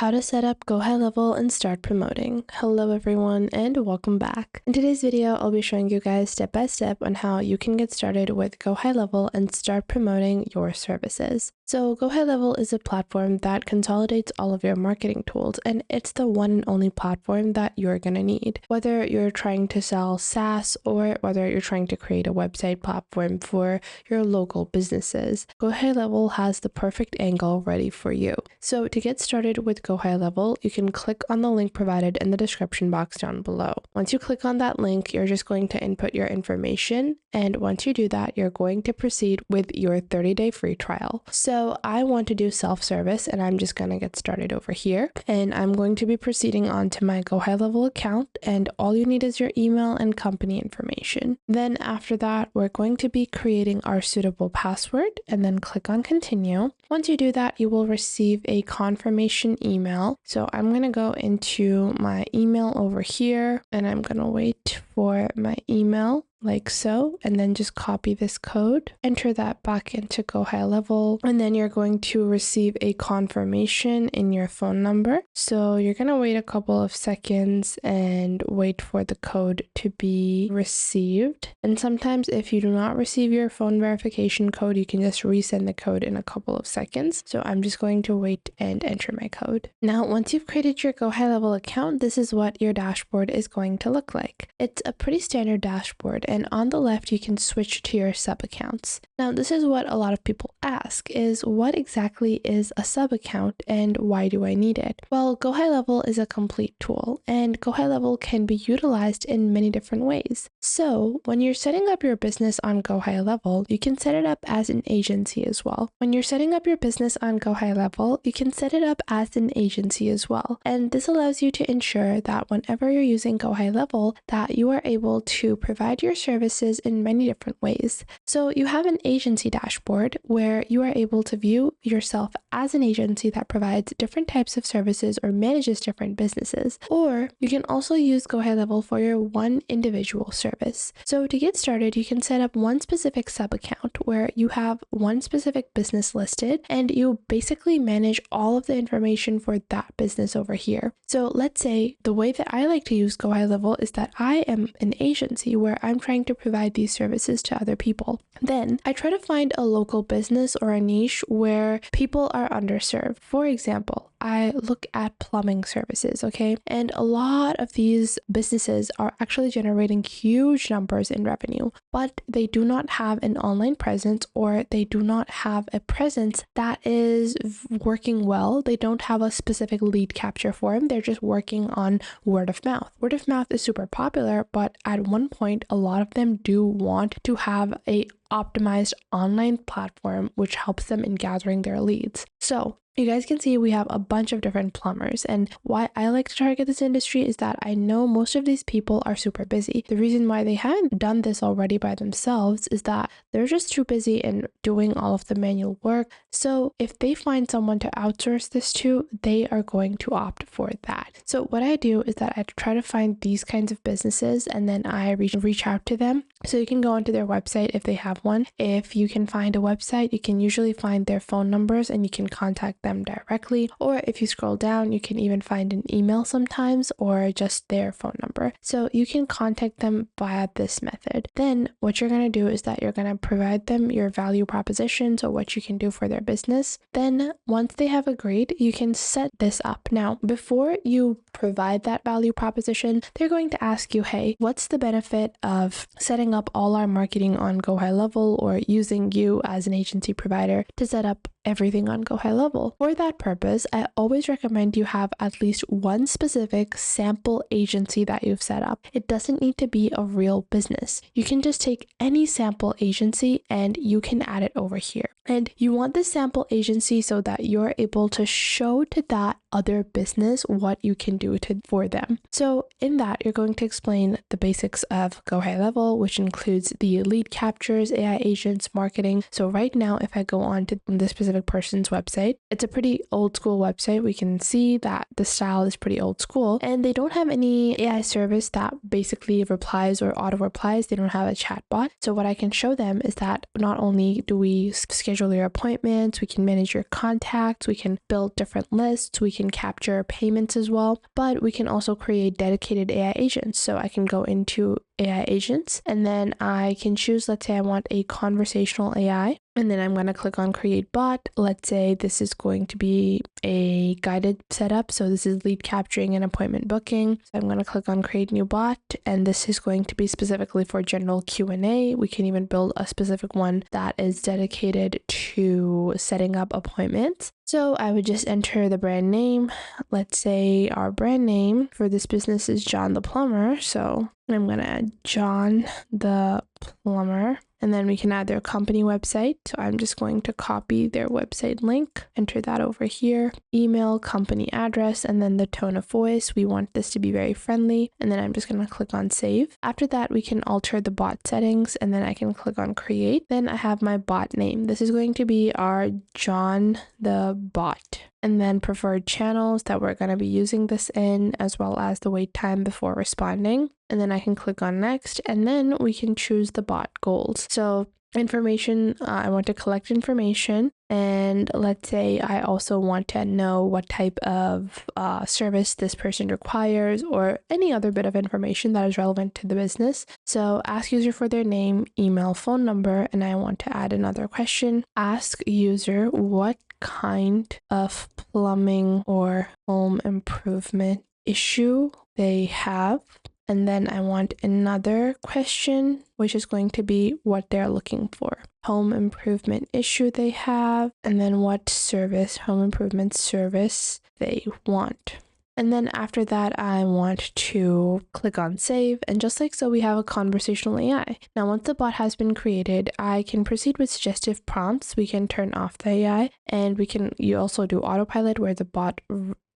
How to set up GoHighLevel and start promoting. Hello everyone and welcome back. In today's video, I'll be showing you guys step by step on how you can get started with GoHighLevel and start promoting your services. So GoHighLevel is a platform that consolidates all of your marketing tools, and it's the one and only platform that you're going to need. Whether you're trying to sell SaaS or whether you're trying to create a website platform for your local businesses, GoHighLevel has the perfect angle ready for you. So to get started with GoHighLevel, you can click on the link provided in the description box down below. Once you click on that link, you're just going to input your information, and once you do that, you're going to proceed with your 30-day free trial. So I want to do self-service, and I'm just going to get started over here, and I'm going to be proceeding on to my GoHighLevel account, and all you need is your email and company information. Then after that, we're going to be creating our suitable password, and then click on continue. Once you do that, you will receive a confirmation email. So I'm going to go into my email over here, and I'm going to wait for my email like so, and then just copy this code, enter that back into GoHighLevel, and then you're going to receive a confirmation in your phone number. So you're going to wait a couple of seconds and wait for the code to be received. And sometimes if you do not receive your phone verification code, you can just resend the code in a couple of seconds. So I'm just going to wait and enter my code. Now, once you've created your GoHighLevel account, this is what your dashboard is going to look like. It's a pretty standard dashboard, and on the left you can switch to your sub accounts. Now this is what a lot of people ask, is what exactly is a sub account and why do I need it? Well, GoHighLevel is a complete tool, and GoHighLevel can be utilized in many different ways. So when you're setting up your business on GoHighLevel, you can set it up as an agency as well. When you're setting up your business on GoHighLevel, you can set it up as an agency as well. And this allows you to ensure that whenever you're using GoHighLevel, that you are able to provide your services in many different ways. So you have an agency dashboard where you are able to view yourself as an agency that provides different types of services or manages different businesses. Or you can also use GoHighLevel for your one individual service. So to get started, you can set up one specific sub account where you have one specific business listed, and you basically manage all of the information for that business over here. So let's say the way that I like to use GoHighLevel is that I am an agency where I'm trying to provide these services to other people. Then I try to find a local business or a niche where people are underserved. For example, I look at plumbing services, okay? And a lot of these businesses are actually generating huge numbers in revenue, but they do not have an online presence, or they do not have a presence that is working well. They don't have a specific lead capture for them. They're just working on word of mouth. Word of mouth is super popular, but at one point, a lot of them do want to have a optimized online platform which helps them in gathering their leads. So you guys can see we have a bunch of different plumbers, and why I like to target this industry is that I know most of these people are super busy. The reason why they haven't done this already by themselves is that they're just too busy in doing all of the manual work. So if they find someone to outsource this to, they are going to opt for that. So what I do is that I try to find these kinds of businesses, and then I reach out to them. So you can go onto their website if they have one. If you can find a website, you can usually find their phone numbers and you can contact them directly. Or if you scroll down, you can even find an email sometimes, or just their phone number. So you can contact them via this method. Then what you're going to do is that you're going to provide them your value proposition, so what you can do for their business. Then once they have agreed, you can set this up. Now, before you provide that value proposition, they're going to ask you, hey, what's the benefit of setting up all our marketing on GoHighLevel, or using you as an agency provider to set up everything on GoHighLevel? For that purpose, I always recommend you have at least one specific sample agency that you've set up. It doesn't need to be a real business. You can just take any sample agency and you can add it over here. And you want this sample agency so that you're able to show to that other business what you can do for them. So in that, you're going to explain the basics of GoHighLevel, which includes the lead captures, AI agents, marketing. So right now, if I go on to this specific specific person's website. It's a pretty old school website. We can see that the style is pretty old school, and they don't have any AI service that basically replies or auto replies. They don't have a chatbot. So what I can show them is that not only do we schedule your appointments, we can manage your contacts, we can build different lists, we can capture payments as well, but we can also create dedicated AI agents. So I can go into AI agents, and then I can choose, let's say I want a conversational AI, and then I'm going to click on create bot. Let's say this is going to be a guided setup. So this is lead capturing and appointment booking. So I'm going to click on create new bot, and this is going to be specifically for general Q&A. We can even build a specific one that is dedicated to setting up appointments. So I would just enter the brand name. Let's say our brand name for this business is John the Plumber. So I'm going to add John the Plumber, and then we can add their company website. So I'm just going to copy their website link, enter that over here, email, company address, and then the tone of voice. We want this to be very friendly. And then I'm just going to click on save. After that, we can alter the bot settings, and then I can click on create. Then I have my bot name. This is going to be our John the Bot. And then preferred channels that we're going to be using this in, as well as the wait time before responding. And then I can click on next, and then we can choose the bot goals. So information, I want to collect information, and let's say I also want to know what type of service this person requires, or any other bit of information that is relevant to the business. So ask user for their name, email, phone number, and I want to add another question. Ask user what kind of plumbing or home improvement issue they have. And then I want another question, which is going to be what they're looking for. Home improvement issue they have, and then what service, home improvement service they want. And then after that, I want to click on save. And just like so, we have a conversational AI. Now, once the bot has been created, I can proceed with suggestive prompts. We can turn off the AI, and you also do autopilot, where the bot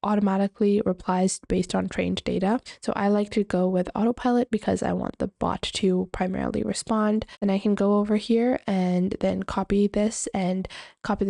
automatically replies based on trained data. So I like to go with autopilot because I want the bot to primarily respond. And I can go over here and then copy this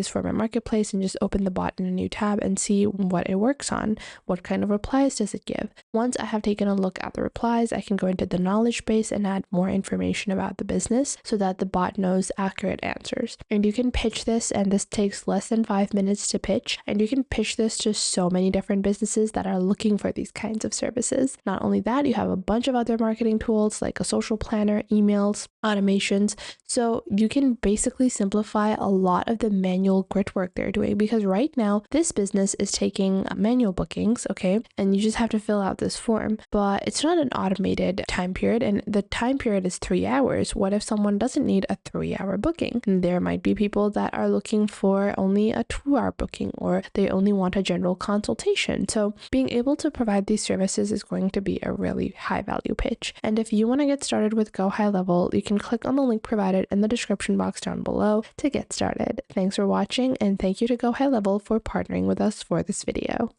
for my marketplace, and just open the bot in a new tab and see what it works on. What kind of replies does it give? Once I have taken a look at the replies, I can go into the knowledge base and add more information about the business so that the bot knows accurate answers. And you can pitch this, and this takes less than 5 minutes to pitch. And you can pitch this to so many different businesses that are looking for these kinds of services. Not only that, you have a bunch of other marketing tools like a social planner, emails, automations. So you can basically simplify a lot of the manual grit work they're doing, because right now this business is taking manual bookings, okay? And you just have to fill out this form, but it's not an automated time period, and the time period is 3 hours. What if someone doesn't need a 3-hour booking? There might be people that are looking for only a 2-hour booking, or they only want a general consultation. So being able to provide these services is going to be a really high value pitch. And if you want to get started with GoHighLevel, you can click on the link provided in the description box down below to get started. Thanks for watching, and thank you to GoHighLevel for partnering with us for this video.